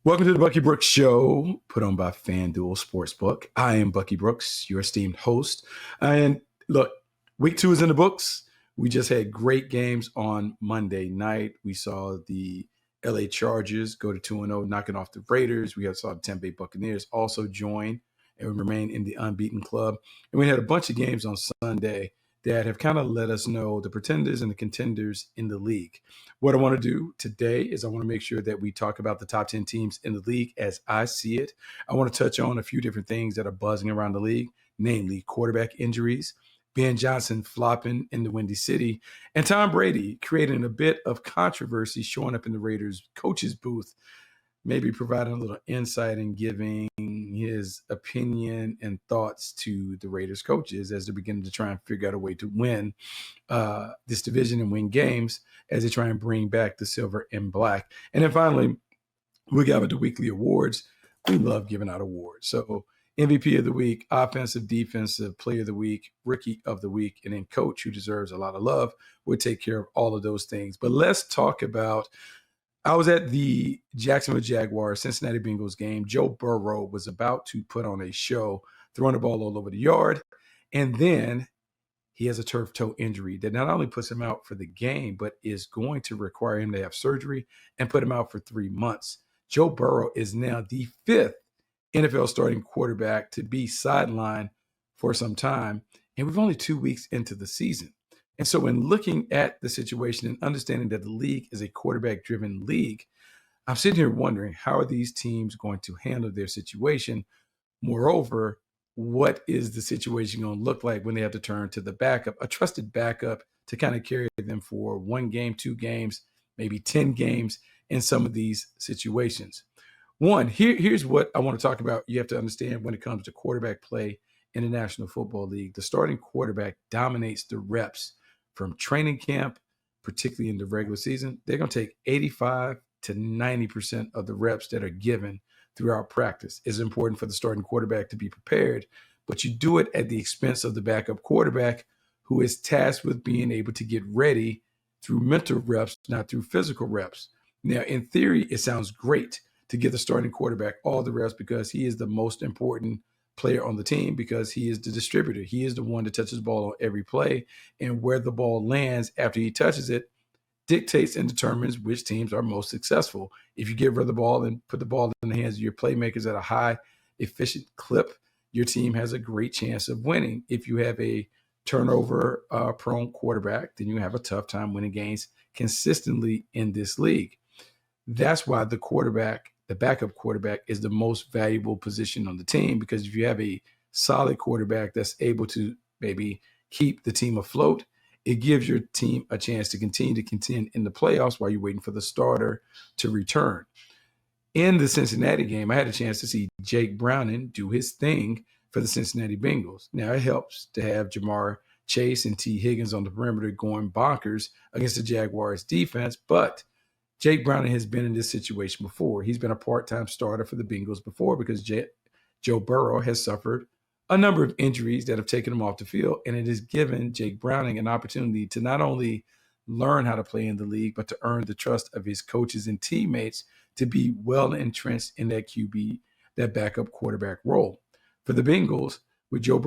Welcome to the Bucky Brooks Show, put on by FanDuel Sportsbook. I am Bucky Brooks, your esteemed host. And look, week 2 is in the books. We just had great games on Monday night. We saw the LA Chargers go to 2-0, knocking off the Raiders. We saw the Tampa Bay Buccaneers also join and remain in the unbeaten club. And we had a bunch of games on Sunday that have kind of let us know the pretenders and the contenders in the league. What I want to do today is I want to make sure that we talk about the top 10 teams in the league as I see it. I want to touch on a few different things that are buzzing around the league, namely quarterback injuries, Ben Johnson flopping in the Windy City, and Tom Brady creating a bit of controversy showing up in the Raiders coach's booth, maybe providing a little insight and giving his opinion and thoughts to the Raiders coaches as they're beginning to try and figure out a way to win this division and win games as they try and bring back the silver and black. And then finally, we got the weekly awards. We love giving out awards. So MVP of the week, offensive, defensive, player of the week, rookie of the week, and then coach who deserves a lot of love. We'll take care of all of those things. But let's talk about I was at the Jacksonville Jaguars Cincinnati Bengals game. Joe Burrow was about to put on a show, throwing the ball all over the yard. And then he has a turf toe injury that not only puts him out for the game, but is going to require him to have surgery and put him out for 3 months. Joe Burrow is now the 5th NFL starting quarterback to be sidelined for some time. And we've only 2 weeks into the season. And so in looking at the situation and understanding that the league is a quarterback-driven league, I'm sitting here wondering, how are these teams going to handle their situation? Moreover, what is the situation going to look like when they have to turn to the backup, a trusted backup to kind of carry them for 1 game, 2 games, maybe 10 games in some of these situations? One, here's what I want to talk about. You have to understand when it comes to quarterback play in the National Football League, the starting quarterback dominates the reps from training camp, particularly in the regular season. They're going to take 85 to 90% of the reps that are given throughout practice. It's important for the starting quarterback to be prepared, but you do it at the expense of the backup quarterback who is tasked with being able to get ready through mental reps, not through physical reps. Now, in theory, it sounds great to give the starting quarterback all the reps because he is the most important player on the team, because he is the distributor. He is the one that touches the ball on every play, and where the ball lands after he touches it dictates and determines which teams are most successful. If you get rid of the ball and put the ball in the hands of your playmakers at a high, efficient clip, your team has a great chance of winning. If you have a turnover prone quarterback, then you have a tough time winning games consistently in this league. That's why the backup quarterback, is the most valuable position on the team, because if you have a solid quarterback that's able to maybe keep the team afloat, it gives your team a chance to continue to contend in the playoffs while you're waiting for the starter to return. In the Cincinnati game, I had a chance to see Jake Browning do his thing for the Cincinnati Bengals. Now, it helps to have Jamar Chase and T. Higgins on the perimeter going bonkers against the Jaguars defense, but Jake Browning has been in this situation before. He's been a part-time starter for the Bengals before because Joe Burrow has suffered a number of injuries that have taken him off the field, and it has given Jake Browning an opportunity to not only learn how to play in the league, but to earn the trust of his coaches and teammates to be well entrenched in that QB, that backup quarterback role. For the Bengals, with Joe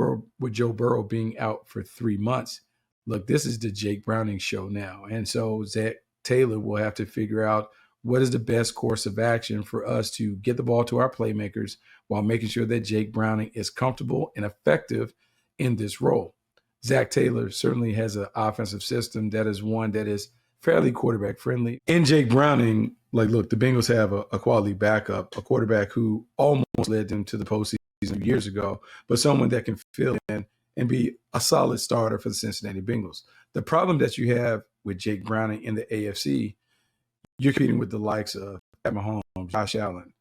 Burrow being out for 3 months, look, this is the Jake Browning show now. And so Zach Taylor will have to figure out what is the best course of action for us to get the ball to our playmakers while making sure that Jake Browning is comfortable and effective in this role. Zach Taylor certainly has an offensive system that is one that is fairly quarterback friendly. In Jake Browning, look, the Bengals have a quality backup, a quarterback who almost led them to the postseason years ago, but someone that can fill in and be a solid starter for the Cincinnati Bengals. The problem that you have with Jake Browning in the AFC, you're competing with the likes of Pat Mahomes, Josh Allen,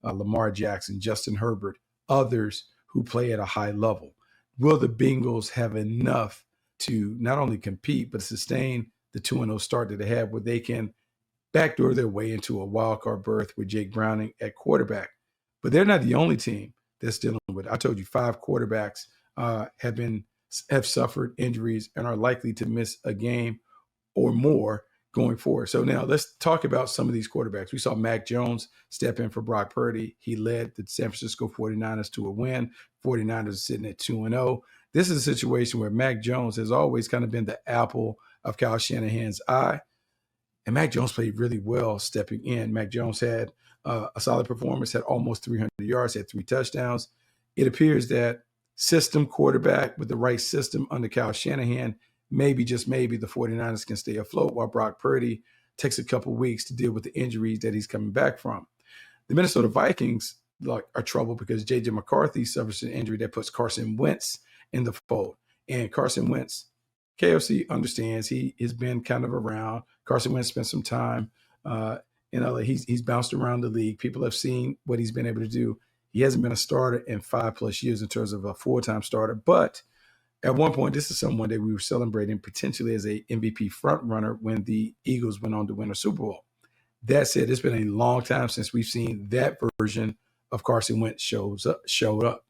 Lamar Jackson, Justin Herbert, others who play at a high level. Will the Bengals have enough to not only compete, but sustain the 2-0 start that they have, where they can backdoor their way into a wild card berth with Jake Browning at quarterback? But they're not the only team that's dealing with it. I told you 5 quarterbacks have suffered injuries and are likely to miss a game or more going forward. So now let's talk about some of these quarterbacks. We saw Mac Jones step in for Brock Purdy. He led the San Francisco 49ers to a win. 49ers are sitting at 2-0. This is a situation where Mac Jones has always kind of been the apple of Kyle Shanahan's eye. And Mac Jones played really well stepping in. Mac Jones had a solid performance, had almost 300 yards, had 3 touchdowns. It appears that system quarterback with the right system under Kyle Shanahan, maybe, just maybe, the 49ers can stay afloat while Brock Purdy takes a couple weeks to deal with the injuries that he's coming back from. The Minnesota Vikings are troubled because J.J. McCarthy suffers an injury that puts Carson Wentz in the fold. And Carson Wentz, KFC understands he has been kind of around. Carson Wentz spent some time in LA. He's bounced around the league. People have seen what he's been able to do. He hasn't been a starter in 5+ years in terms of a full-time starter. But at one point, this is someone that we were celebrating potentially as a MVP front runner when the Eagles went on to win a Super Bowl. That said, it's been a long time since we've seen that version of Carson Wentz showed up.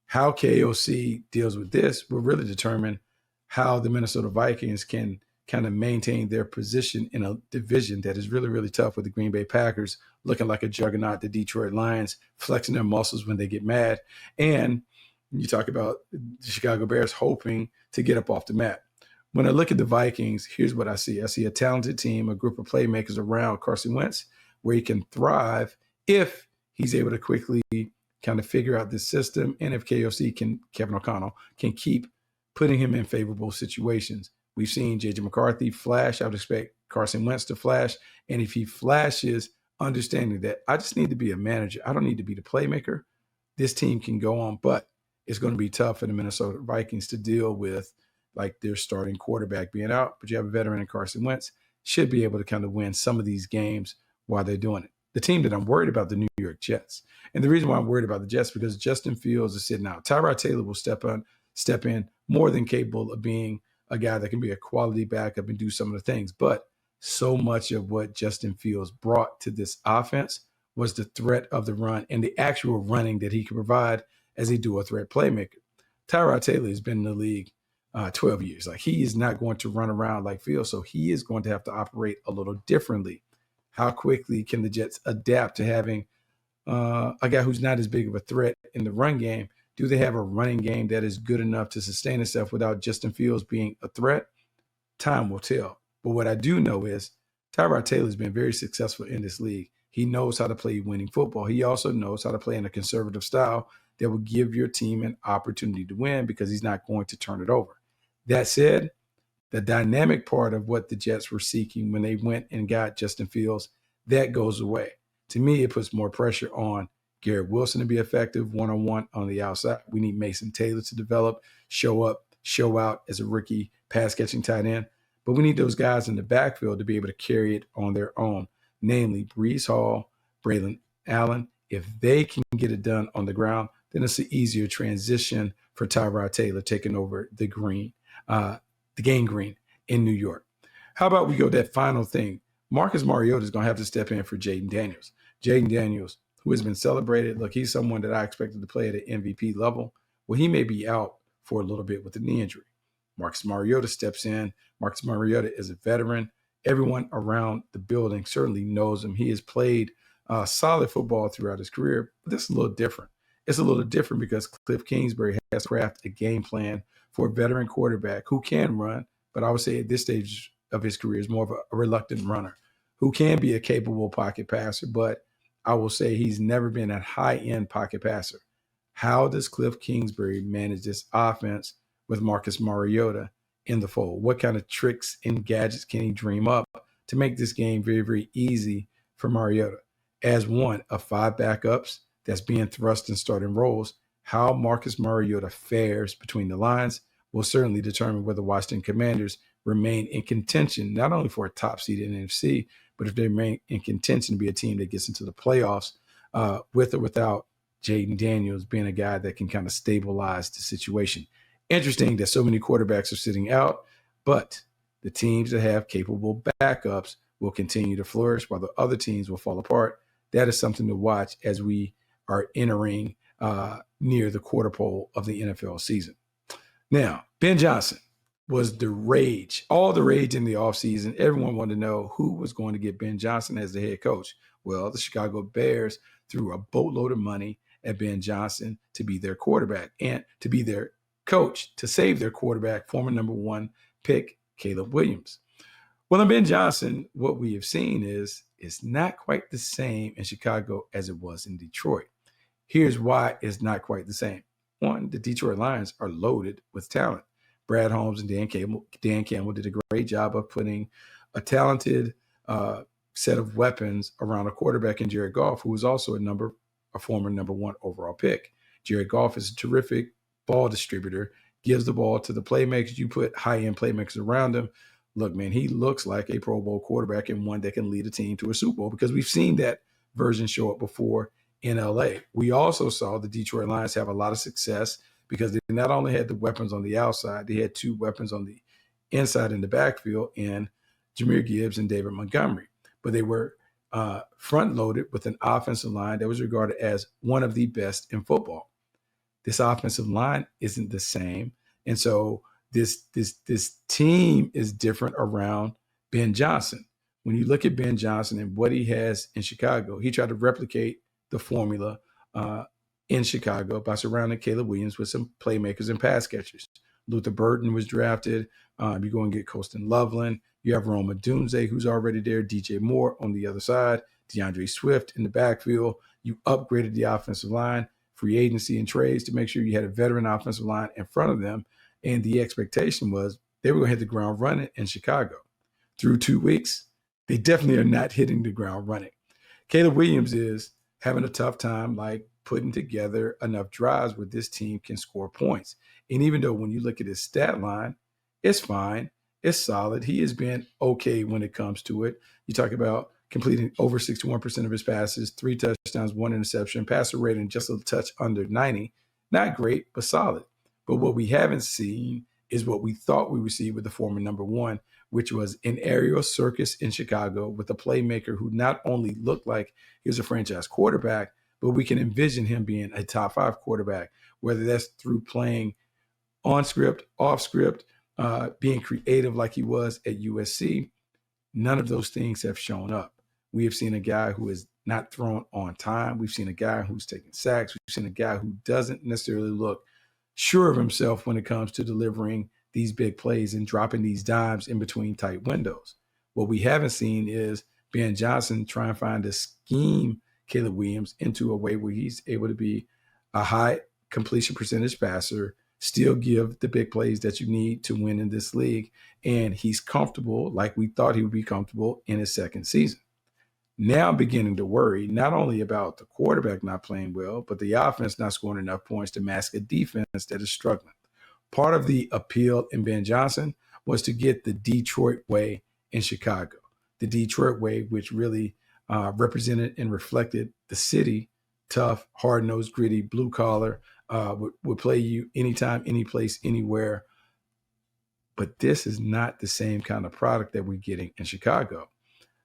How KOC deals with this will really determine how the Minnesota Vikings can kind of maintain their position in a division that is really, really tough, with the Green Bay Packers looking like a juggernaut, the Detroit Lions flexing their muscles when they get mad. And you talk about the Chicago Bears hoping to get up off the mat. When I look at the Vikings, here's what I see. I see a talented team, a group of playmakers around Carson Wentz, where he can thrive if he's able to quickly kind of figure out this system, and if Kevin O'Connell, can keep putting him in favorable situations. We've seen J.J. McCarthy flash. I would expect Carson Wentz to flash. And if he flashes, understanding that I just need to be a manager, I don't need to be the playmaker, this team can go on. But it's going to be tough for the Minnesota Vikings to deal with like their starting quarterback being out. But you have a veteran in Carson Wentz, should be able to kind of win some of these games while they're doing it. The team that I'm worried about, the New York Jets. And the reason why I'm worried about the Jets, because Justin Fields is sitting out. Tyrod Taylor will step in more than capable of being a guy that can be a quality backup and do some of the things. But so much of what Justin Fields brought to this offense was the threat of the run and the actual running that he can provide as a dual threat playmaker. Tyrod Taylor has been in the league 12 years. Like, he is not going to run around like Fields, so he is going to have to operate a little differently. How quickly can the Jets adapt to having a guy who's not as big of a threat in the run game? Do they have a running game that is good enough to sustain itself without Justin Fields being a threat? Time will tell. But what I do know is Tyrod Taylor has been very successful in this league. He knows how to play winning football. He also knows how to play in a conservative style that will give your team an opportunity to win, because he's not going to turn it over. That said, the dynamic part of what the Jets were seeking when they went and got Justin Fields, that goes away. To me, it puts more pressure on Garrett Wilson to be effective one-on-one on the outside. We need Mason Taylor to develop, show up, show out as a rookie pass-catching tight end. But we need those guys in the backfield to be able to carry it on their own, namely Breece Hall, Braylon Allen. If they can get it done on the ground, then it's an easier transition for Tyrod Taylor taking over the gang green in New York. How about we go that final thing? Marcus Mariota is going to have to step in for Jayden Daniels. Jayden Daniels, who has been celebrated. Look, he's someone that I expected to play at an MVP level. Well, he may be out for a little bit with a knee injury. Marcus Mariota steps in. Marcus Mariota is a veteran. Everyone around the building certainly knows him. He has played solid football throughout his career, but this is a little different. It's a little different because Cliff Kingsbury has crafted a game plan for a veteran quarterback who can run, but I would say at this stage of his career is more of a reluctant runner who can be a capable pocket passer, but I will say he's never been a high-end pocket passer. How does Cliff Kingsbury manage this offense with Marcus Mariota in the fold? What kind of tricks and gadgets can he dream up to make this game very, very easy for Mariota? As one of 5 backups that's being thrust in starting roles, how Marcus Mariota fares between the lines will certainly determine whether Washington Commanders remain in contention, not only for a top seed in the NFC, but if they remain in contention to be a team that gets into the playoffs with or without Jayden Daniels being a guy that can kind of stabilize the situation. Interesting that so many quarterbacks are sitting out, but the teams that have capable backups will continue to flourish while the other teams will fall apart. That is something to watch as we are entering near the quarter pole of the NFL season. Now, Ben Johnson, was the rage, all the rage in the offseason. Everyone wanted to know who was going to get Ben Johnson as the head coach. Well, the Chicago Bears threw a boatload of money at Ben Johnson to be their quarterback and to be their coach to save their quarterback, former number one pick, Caleb Williams. Well, in Ben Johnson, what we have seen is it's not quite the same in Chicago as it was in Detroit. Here's why it's not quite the same. One, the Detroit Lions are loaded with talent. Brad Holmes and Dan Campbell did a great job of putting a talented set of weapons around a quarterback in Jared Goff, who was also a former number one overall pick. Jared Goff is a terrific ball distributor, gives the ball to the playmakers. You put high-end playmakers around him. Look, man, he looks like a Pro Bowl quarterback and one that can lead a team to a Super Bowl because we've seen that version show up before in LA. We also saw the Detroit Lions have a lot of success because they not only had the weapons on the outside, they had two weapons on the inside in the backfield in Jahmyr Gibbs and David Montgomery. But they were front-loaded with an offensive line that was regarded as one of the best in football. This offensive line isn't the same. And so this team is different around Ben Johnson. When you look at Ben Johnson and what he has in Chicago, he tried to replicate the formula in Chicago by surrounding Caleb Williams with some playmakers and pass catchers. Luther Burden was drafted. You go and get Colston Loveland. You have Rome Odunze, who's already there. DJ Moore on the other side. DeAndre Swift in the backfield. You upgraded the offensive line, free agency and trades to make sure you had a veteran offensive line in front of them. And the expectation was they were going to hit the ground running in Chicago. Through 2 weeks, they definitely are not hitting the ground running. Caleb Williams is having a tough time, like putting together enough drives where this team can score points. And even though when you look at his stat line, it's fine, it's solid. He has been okay when it comes to it. You talk about completing over 61% of his passes, 3 touchdowns, 1 interception, passer rating just a touch under 90. Not great, but solid. But what we haven't seen is what we thought we would see with the former number one, which was an aerial circus in Chicago with a playmaker who not only looked like he was a franchise quarterback, but we can envision him being a top 5 quarterback, whether that's through playing on script, off script, being creative like he was at USC. None of those things have shown up. We have seen a guy who is not thrown on time. We've seen a guy who's taking sacks. We've seen a guy who doesn't necessarily look sure of himself when it comes to delivering these big plays and dropping these dimes in between tight windows. What we haven't seen is Ben Johnson try and find a scheme Caleb Williams into a way where he's able to be a high completion percentage passer, still give the big plays that you need to win in this league. And he's comfortable like we thought he would be comfortable in his second season. Now I'm beginning to worry not only about the quarterback not playing well, but the offense not scoring enough points to mask a defense that is struggling. Part of the appeal in Ben Johnson was to get the Detroit way in Chicago. The Detroit way, which really represented and reflected the city, tough, hard-nosed, gritty, blue-collar, would play you anytime, any place, anywhere. But this is not the same kind of product that we're getting in Chicago.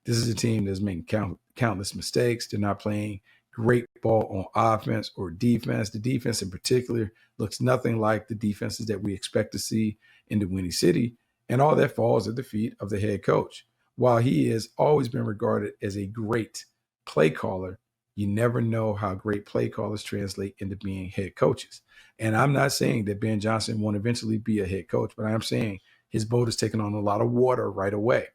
This is a team that's making countless mistakes. They're not playing great ball on offense or defense. The defense in particular looks nothing like the defenses that we expect to see in the Windy City. And all that falls at the feet of the head coach. While he has always been regarded as a great play caller, you never know how great play callers translate into being head coaches. And I'm not saying that Ben Johnson won't eventually be a head coach, but I'm saying his boat is taking on a lot of water right away.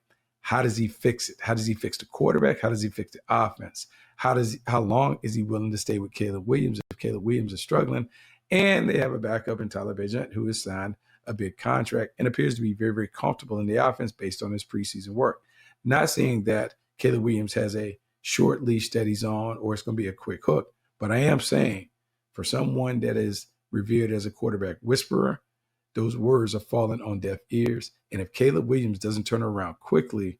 How does he fix it? How does he fix the quarterback? How does he fix the offense? How long is he willing to stay with Caleb Williams if Caleb Williams is struggling? And they have a backup in Tyler Bagent who has signed a big contract and appears to be very, very comfortable in the offense based on his preseason work. Not saying that Caleb Williams has a short leash that he's on or it's going to be a quick hook, but I am saying for someone that is revered as a quarterback whisperer, those words are falling on deaf ears. And if Caleb Williams doesn't turn around quickly,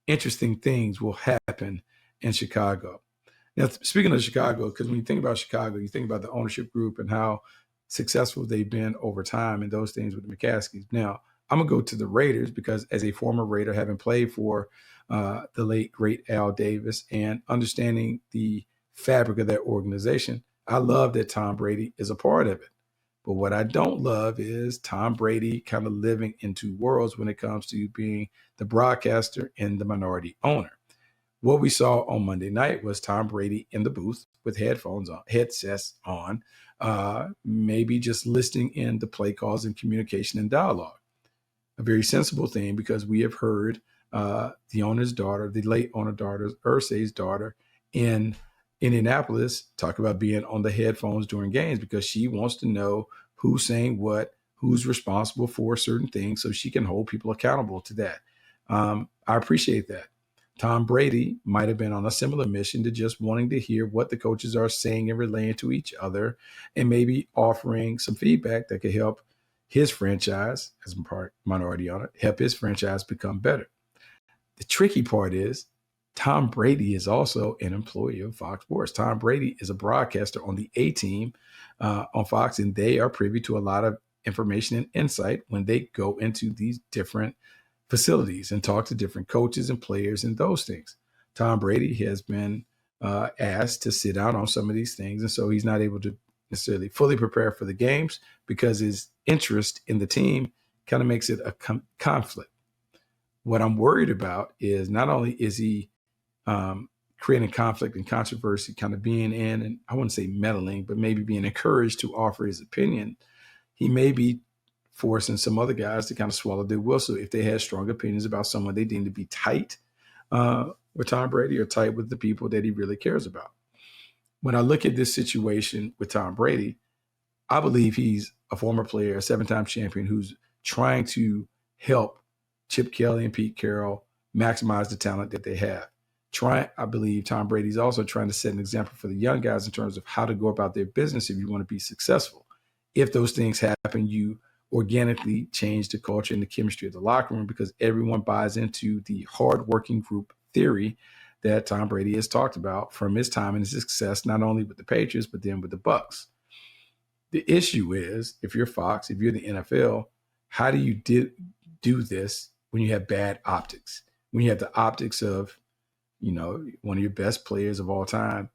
interesting things will happen in Chicago. Now, speaking of Chicago, because when you think about Chicago, you think about the ownership group and how successful they've been over time and those things with the McCaskies. Now, I'm going to go to the Raiders because as a former Raider, having played for the late, great Al Davis and understanding the fabric of that organization, I love that Tom Brady is a part of it. But what I don't love is Tom Brady kind of living in two worlds when it comes to being the broadcaster and the minority owner. What we saw on Monday night was Tom Brady in the booth with headsets on, maybe just listening in the play calls and communication and dialogue. A very sensible thing because we have heard the owner's daughter, the late owner daughter, Ursay's daughter in Indianapolis, talk about being on the headphones during games because she wants to know who's saying what, who's responsible for certain things so she can hold people accountable to that. I appreciate that. Tom Brady might have been on a similar mission to just wanting to hear what the coaches are saying and relaying to each other and maybe offering some feedback that could help his franchise, as a minority owner, help his franchise become better. The tricky part is Tom Brady is also an employee of Fox Sports. Tom Brady is a broadcaster on the A team on Fox, and they are privy to a lot of information and insight when they go into these different facilities and talk to different coaches and players and those things. Tom Brady has been asked to sit out on some of these things, and so he's not able to necessarily fully prepare for the games because his interest in the team kind of makes it a conflict. What I'm worried about is not only is he creating conflict and controversy, kind of being in, and I wouldn't say meddling, but maybe being encouraged to offer his opinion, he may be forcing some other guys to kind of swallow their whistle if they had strong opinions about someone they deem to be tight with Tom Brady or tight with the people that he really cares about. When I look at this situation with Tom Brady, I Bleav he's a former player, a seven-time champion who's trying to help Chip Kelly and Pete Carroll maximize the talent that they have. I Bleav Tom Brady's also trying to set an example for the young guys in terms of how to go about their business if you want to be successful. If those things happen, you organically change the culture and the chemistry of the locker room because everyone buys into the hardworking group theory that Tom Brady has talked about from his time and his success, not only with the Patriots, but then with the Bucks. The issue is, if you're Fox, if you're the NFL, how do you do this when you have bad optics? When you have the optics of, one of your best players of all time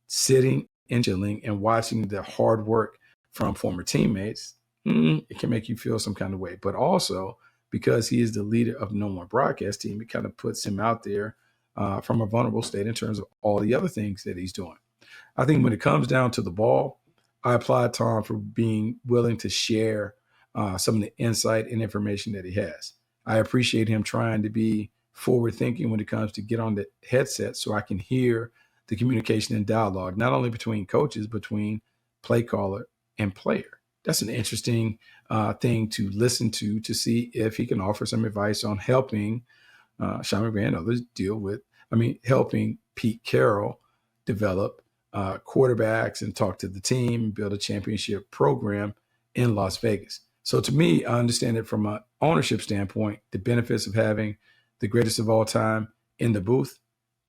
sitting and chilling and watching the hard work from former teammates, it can make you feel some kind of way. But also, because he is the leader of no one broadcast team, it kind of puts him out there from a vulnerable state in terms of all the other things that he's doing. I think when it comes down to the ball, I applaud Tom for being willing to share some of the insight and information that he has. I appreciate him trying to be forward thinking when it comes to get on the headset so I can hear the communication and dialogue, not only between coaches, between play caller and player. That's an interesting thing to listen to see if he can offer some advice on helping Sean McVay and others helping Pete Carroll develop quarterbacks and talk to the team and build a championship program in Las Vegas. So to me, I understand it from an ownership standpoint, the benefits of having the greatest of all time in the booth.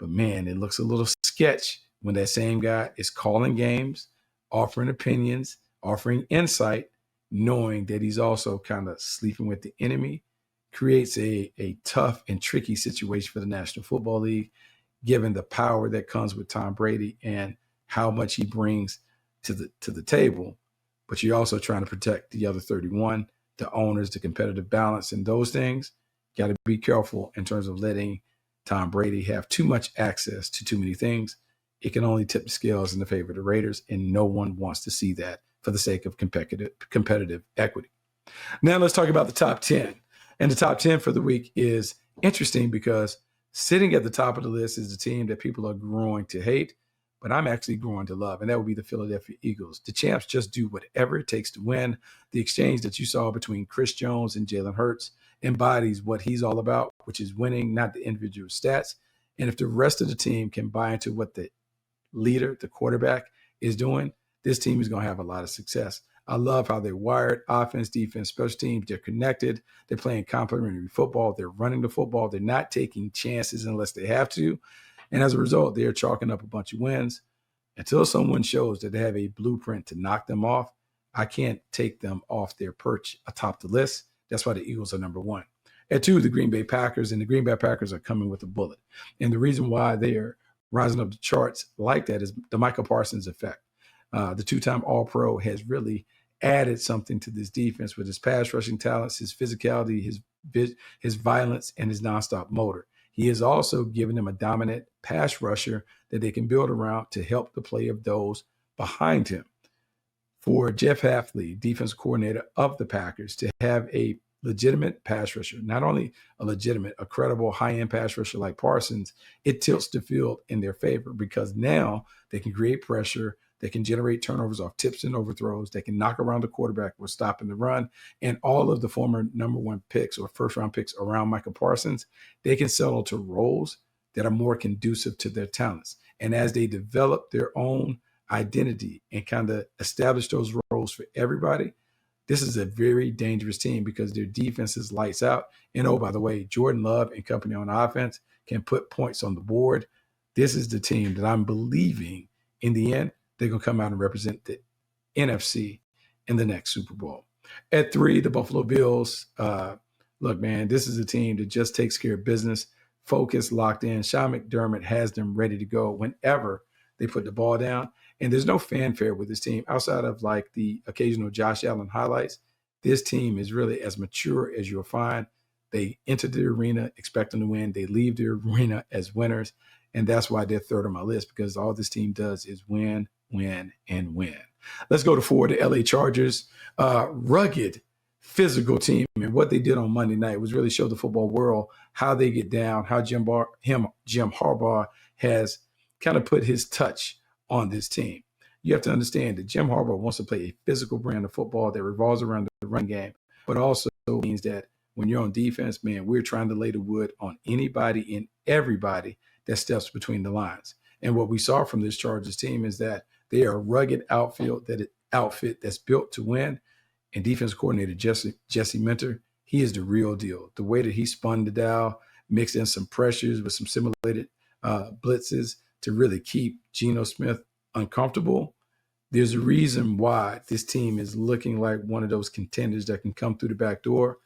But man, it looks a little sketch when that same guy is calling games, offering opinions, offering insight, knowing that he's also kind of sleeping with the enemy, creates a tough and tricky situation for the National Football League, given the power that comes with Tom Brady and how much he brings to the table. But you're also trying to protect the other 31, the owners, the competitive balance, and those things. Got to be careful in terms of letting Tom Brady have too much access to too many things. It can only tip the scales in the favor of the Raiders, and no one wants to see that for the sake of competitive equity. Now let's talk about the top 10. And the top 10 for the week is interesting because sitting at the top of the list is the team that people are growing to hate, but I'm actually growing to love, and that would be the Philadelphia Eagles. The champs just do whatever it takes to win. The exchange that you saw between Chris Jones and Jalen Hurts embodies what he's all about, which is winning, not the individual stats. And if the rest of the team can buy into what the leader, the quarterback, is doing, this team is going to have a lot of success. I love how they're wired, offense, defense, special teams. They're connected. They're playing complementary football. They're running the football. They're not taking chances unless they have to. And as a result, they're chalking up a bunch of wins. Until someone shows that they have a blueprint to knock them off, I can't take them off their perch atop the list. That's why the Eagles are number one. At two, the Green Bay Packers, and the Green Bay Packers are coming with a bullet. And the reason why they are rising up the charts like that is the Michael Parsons effect. The two-time All-Pro has really added something to this defense with his pass rushing talents, his physicality, his violence, and his nonstop motor. He has also given them a dominant pass rusher that they can build around to help the play of those behind him. For Jeff Hafley, defense coordinator of the Packers, to have a legitimate pass rusher, not only a credible high-end pass rusher like Parsons, it tilts the field in their favor because now they can create pressure, they can generate turnovers off tips and overthrows, they can knock around the quarterback with stopping the run, and all of the former number one picks or first-round picks around Michael Parsons, they can settle to roles that are more conducive to their talents. And as they develop their own identity and kind of establish those roles for everybody, this is a very dangerous team because their defense is lights out. And oh, by the way, Jordan Love and company on offense can put points on the board. This is the team that I'm believing in the end, they're going to come out and represent the NFC in the next Super Bowl. At 3, the Buffalo Bills. Look, man, this is a team that just takes care of business, focused, locked in. Sean McDermott has them ready to go whenever they put the ball down. And there's no fanfare with this team outside of like the occasional Josh Allen highlights. This team is really as mature as you'll find. They enter the arena expecting to win. They leave the arena as winners. And that's why they're third on my list, because all this team does is win, win, and win. Let's go to 4, the LA Chargers. Rugged, physical team. And what they did on Monday night was really show the football world how they get down, how Jim Harbaugh has kind of put his touch on this team. You have to understand that Jim Harbaugh wants to play a physical brand of football that revolves around the run game, but also means that when you're on defense, man, we're trying to lay the wood on anybody and everybody that steps between the lines. And what we saw from this Chargers team is that they are a rugged outfit that's built to win. And defense coordinator Jesse Minter, he is the real deal. The way that he spun the dial, mixed in some pressures with some simulated blitzes to really keep Geno Smith uncomfortable. There's a reason why this team is looking like one of those contenders that can come through the back door.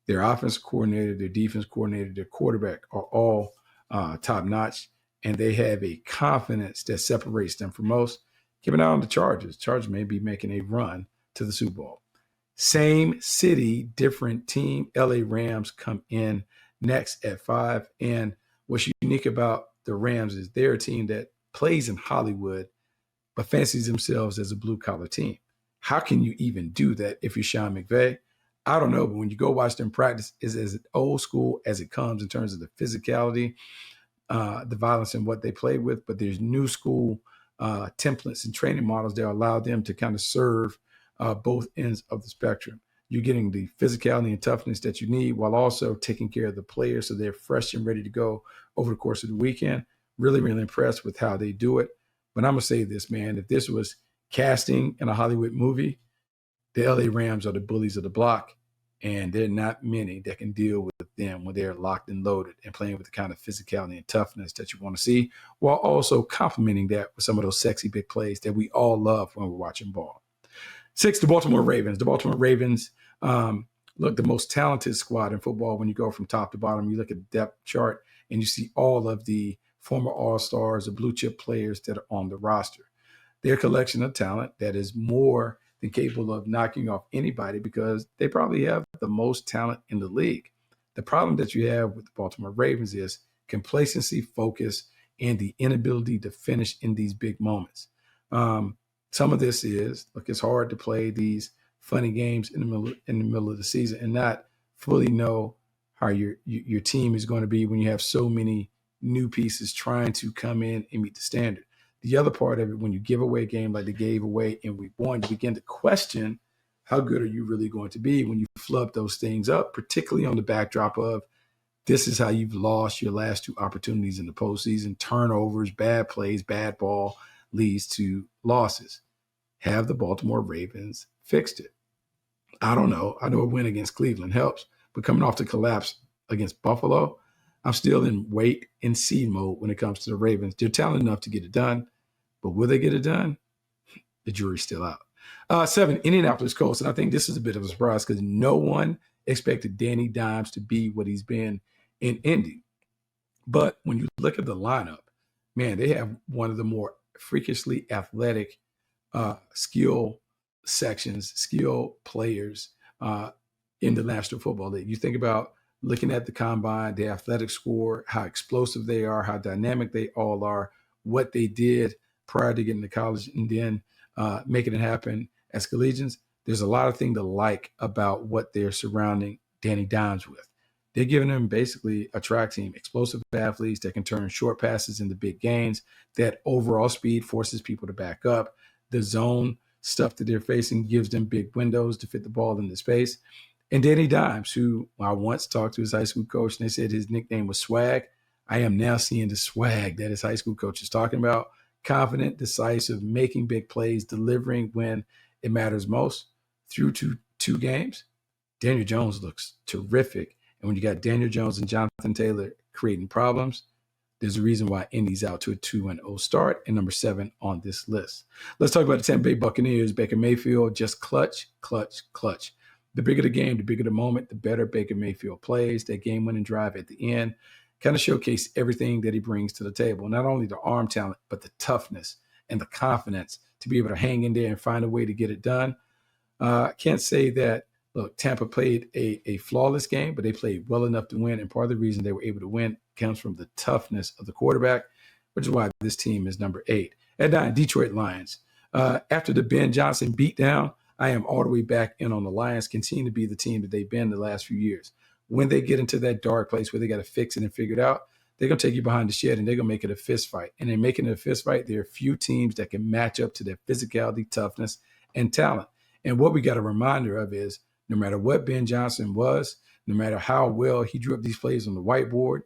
Their offense coordinator, their defense coordinator, their quarterback are all top notch, and they have a confidence that separates them from most. Keep an eye on the Chargers. Chargers may be making a run to the Super Bowl. Same city, different team. LA Rams come in next at 5. And what's unique about the Rams is they're a team that plays in Hollywood, but fancies themselves as a blue-collar team. How can you even do that if you're Sean McVay? I don't know, but when you go watch them practice, it's as old school as it comes in terms of the physicality, the violence, and what they play with. But there's new school templates and training models that allow them to kind of serve both ends of the spectrum. You're getting the physicality and toughness that you need while also taking care of the players so they're fresh and ready to go over the course of the weekend. Really, really impressed with how they do it. But I'm going to say this, man, if this was casting in a Hollywood movie, the LA Rams are the bullies of the block, and there are not many that can deal with them when they're locked and loaded and playing with the kind of physicality and toughness that you want to see, while also complementing that with some of those sexy big plays that we all love when we're watching ball. 6, the Baltimore Ravens. The Baltimore Ravens, look, the most talented squad in football when you go from top to bottom. You look at the depth chart and you see all of the former All-Stars, the blue chip players that are on the roster. They're a collection of talent that is more than capable of knocking off anybody because they probably have the most talent in the league. The problem that you have with the Baltimore Ravens is complacency, focus, and the inability to finish in these big moments. Some of this is, look, it's hard to play these funny games in the middle of the season and not fully know how your team is going to be when you have so many new pieces trying to come in and meet the standard. The other part of it, when you give away a game like they gave away in week 1, you begin to question how good are you really going to be when you flub those things up, particularly on the backdrop of this is how you've lost your last 2 opportunities in the postseason. Turnovers, bad plays, bad ball leads to losses. Have the Baltimore Ravens fixed it? I don't know. I know a win against Cleveland helps, but coming off the collapse against Buffalo, I'm still in wait and see mode when it comes to the Ravens. They're talented enough to get it done, but will they get it done? The jury's still out. 7, Indianapolis Colts. And I think this is a bit of a surprise because no one expected Danny Dimes to be what he's been in Indy. But when you look at the lineup, man, they have one of the more freakishly athletic, skill sections, skilled players in the National Football League. You think about looking at the combine, the athletic score, how explosive they are, how dynamic they all are, what they did prior to getting to college, and then making it happen as collegians. There's a lot of things to like about what they're surrounding Danny Dimes with. They're giving him basically a track team, explosive athletes that can turn short passes into big gains. That overall speed forces people to back up. The zone stuff that they're facing gives them big windows to fit the ball into space. And Danny Dimes, who I once talked to his high school coach, and they said his nickname was Swag. I am now seeing the swag that his high school coach is talking about. Confident, decisive, making big plays, delivering when it matters most. Through two games, Daniel Jones looks terrific. And when you got Daniel Jones and Jonathan Taylor creating problems, there's a reason why Indy's out to a 2-0 start and number 7 on this list. Let's talk about the Tampa Bay Buccaneers. Baker Mayfield just clutch. The bigger the game, the bigger the moment, the better Baker Mayfield plays. That game-winning drive at the end kind of showcase everything that he brings to the table. Not only the arm talent, but the toughness and the confidence to be able to hang in there and find a way to get it done. Can't say that, look, Tampa played a flawless game, but they played well enough to win. And part of the reason they were able to win comes from the toughness of the quarterback, which is why this team is number 8. At 9, Detroit Lions. After the Ben Johnson beatdown, I am all the way back in on the Lions, continue to be the team that they've been the last few years. When they get into that dark place where they got to fix it and figure it out, they're going to take you behind the shed and they're going to make it a fist fight. And in making it a fist fight, there are few teams that can match up to their physicality, toughness, and talent. And what we got a reminder of is no matter what Ben Johnson was, no matter how well he drew up these plays on the whiteboard,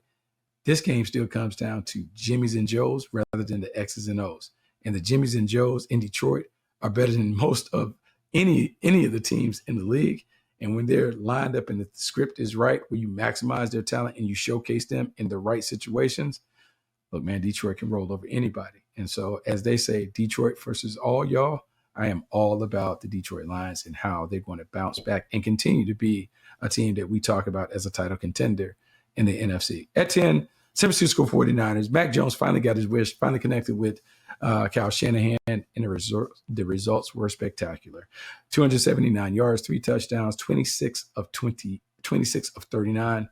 this game still comes down to Jimmys and Joes rather than the X's and O's. And the Jimmys and Joes in Detroit are better than most of any of the teams in the league. And when they're lined up and the script is right, where you maximize their talent and you showcase them in the right situations, look, man, Detroit can roll over anybody. And so, as they say, Detroit versus all y'all, I am all about the Detroit Lions and how they're going to bounce back and continue to be a team that we talk about as a title contender in the NFC. At 10, San Francisco 49ers. Mac Jones finally got his wish, finally connected with Kyle Shanahan, and the results were spectacular. 279 yards, 3 touchdowns, 26 of 39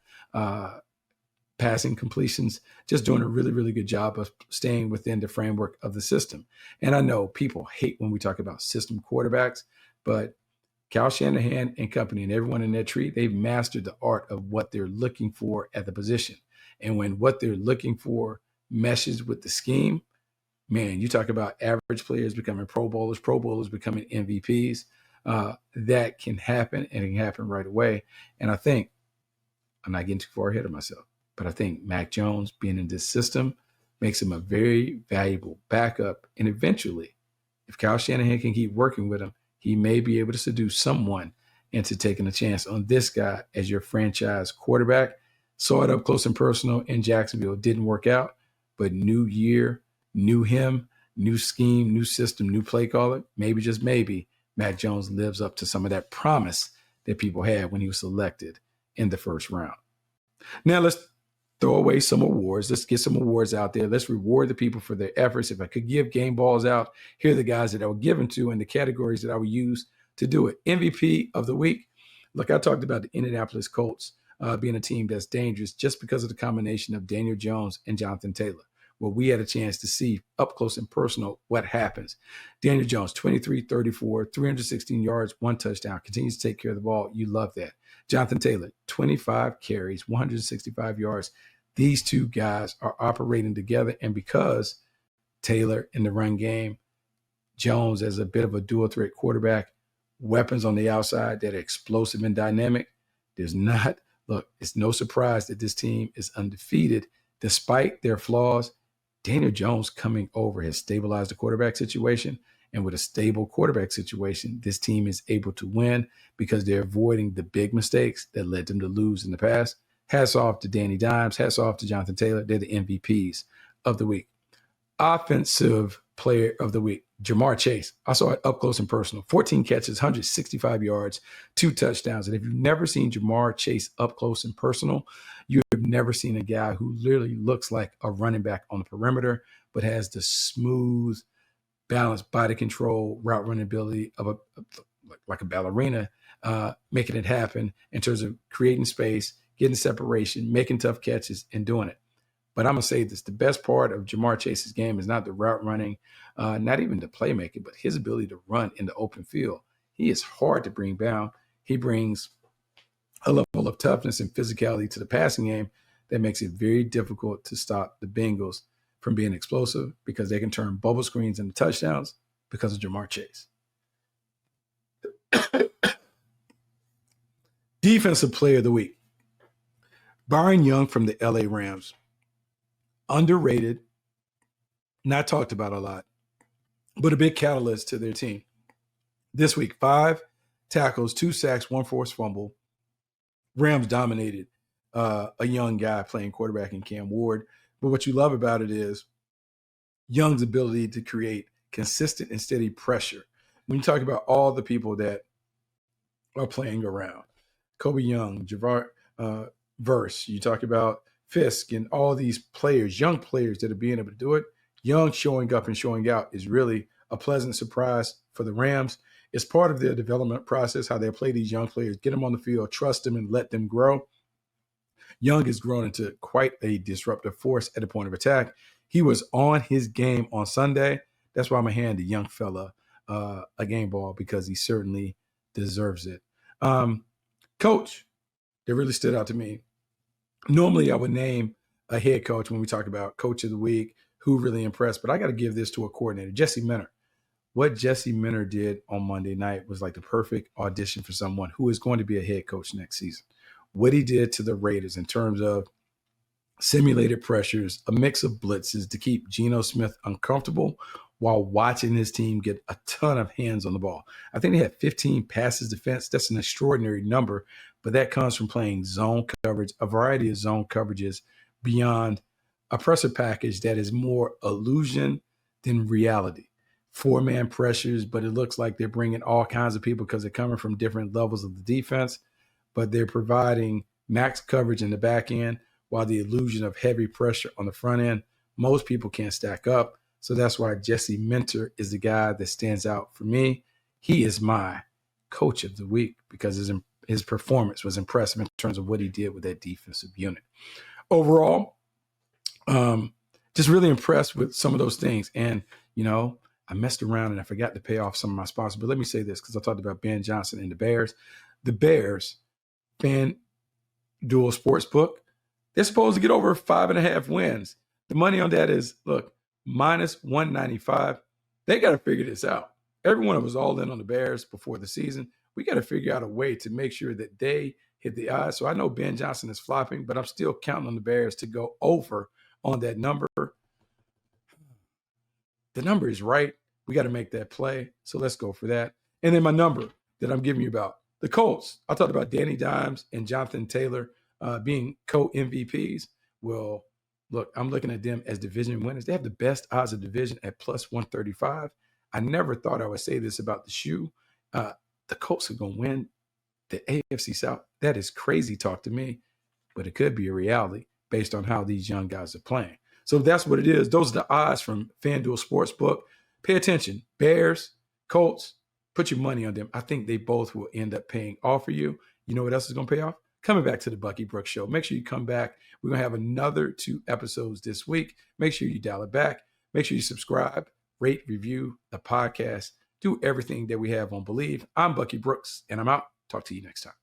passing completions, just doing a really, really good job of staying within the framework of the system. And I know people hate when we talk about system quarterbacks, but Kyle Shanahan and company and everyone in that tree, they've mastered the art of what they're looking for at the position. And when what they're looking for meshes with the scheme, man, you talk about average players becoming Pro Bowlers becoming MVPs. That can happen, and it can happen right away. And I think, I'm not getting too far ahead of myself, but I think Mac Jones being in this system makes him a very valuable backup. And eventually, if Kyle Shanahan can keep working with him, he may be able to seduce someone into taking a chance on this guy as your franchise quarterback. Saw it up close and personal in Jacksonville. Didn't work out, but new year, new him, new scheme, new system, new play caller. Maybe, just maybe, Mac Jones lives up to some of that promise that people had when he was selected in the first round. Now let's throw away some awards. Let's get some awards out there. Let's reward the people for their efforts. If I could give game balls out, here are the guys that I would give them to and the categories that I would use to do it. MVP of the week. Look, I talked about the Indianapolis Colts being a team that's dangerous just because of the combination of Daniel Jones and Jonathan Taylor, where we had a chance to see up close and personal what happens. Daniel Jones, 23-34, 316 yards, 1 touchdown, continues to take care of the ball. You love that. Jonathan Taylor, 25 carries, 165 yards. These two guys are operating together, and because Taylor in the run game, Jones as a bit of a dual threat quarterback, weapons on the outside that are explosive and dynamic, it's no surprise that this team is undefeated despite their flaws. Daniel Jones coming over has stabilized the quarterback situation. And with a stable quarterback situation, this team is able to win because they're avoiding the big mistakes that led them to lose in the past. Hats off to Danny Dimes. Hats off to Jonathan Taylor. They're the MVPs of the week. Offensive player of the week, Jamar Chase. I saw it up close and personal. 14 catches, 165 yards, 2 touchdowns. And if you've never seen Jamar Chase up close and personal, you have never seen a guy who literally looks like a running back on the perimeter, but has the smooth balanced body control, route running ability of like a ballerina, making it happen in terms of creating space, getting separation, making tough catches, and doing it. But I'm going to say this, the best part of Ja'Marr Chase's game is not the route running, not even the playmaking, but his ability to run in the open field. He is hard to bring down. He brings a level of toughness and physicality to the passing game that makes it very difficult to stop the Bengals from being explosive because they can turn bubble screens into touchdowns because of Ja'Marr Chase. Defensive player of the week, Byron Young from the LA Rams. Underrated, not talked about a lot, but a big catalyst to their team. This week, 5 tackles, 2 sacks, 1 forced fumble. Rams dominated a young guy playing quarterback in Cam Ward. But what you love about it is Young's ability to create consistent and steady pressure. When you talk about all the people that are playing around, Kobe Young, Javar Verse, you talk about Fisk and all these players, young players that are being able to do it. Young showing up and showing out is really a pleasant surprise for the Rams. It's part of their development process, how they play these young players, get them on the field, trust them, and let them grow. Young has grown into quite a disruptive force at the point of attack. He was on his game on Sunday. That's why I'm going to hand the young fella a game ball because he certainly deserves it. Coach, that really stood out to me. Normally, I would name a head coach when we talk about coach of the week, who really impressed, but I got to give this to a coordinator, Jesse Minter. What Jesse Minter did on Monday night was like the perfect audition for someone who is going to be a head coach next season. What he did to the Raiders in terms of simulated pressures, a mix of blitzes to keep Geno Smith uncomfortable while watching his team get a ton of hands on the ball. I think they had 15 passes defense. That's an extraordinary number, but that comes from playing zone coverage, a variety of zone coverages beyond a pressure package that is more illusion than reality. 4-man pressures, but it looks like they're bringing all kinds of people because they're coming from different levels of the defense, but they're providing max coverage in the back end while the illusion of heavy pressure on the front end, most people can't stack up. So that's why Jesse Minter is the guy that stands out for me. He is my coach of the week because his performance was impressive in terms of what he did with that defensive unit. Overall, just really impressed with some of those things. And, I messed around and I forgot to pay off some of my sponsors. But let me say this because I talked about Ben Johnson and the Bears. The Bears, FanDuel Sportsbook, they're supposed to get over 5.5 wins. The money on that is, look, minus 195. They got to figure this out. Everyone was all in on the Bears before the season. We got to figure out a way to make sure that they hit the odds. So I know Ben Johnson is flopping, but I'm still counting on the Bears to go over on that number. The number is right. We got to make that play. So let's go for that. And then my number that I'm giving you about the Colts. I talked about Danny Dimes and Jonathan Taylor being co-MVPs. Well, look, I'm looking at them as division winners. They have the best odds of division at plus 135. I never thought I would say this about the shoe. The Colts are going to win the AFC South. That is crazy talk to me, but it could be a reality based on how these young guys are playing. So that's what it is. Those are the odds from FanDuel Sportsbook. Pay attention. Bears, Colts, put your money on them. I think they both will end up paying off for you. You know what else is going to pay off? Coming back to the Bucky Brooks Show. Make sure you come back. We're going to have another 2 episodes this week. Make sure you dial it back. Make sure you subscribe, rate, review the podcast. Do everything that we have on Bleav. I'm Bucky Brooks, and I'm out. Talk to you next time.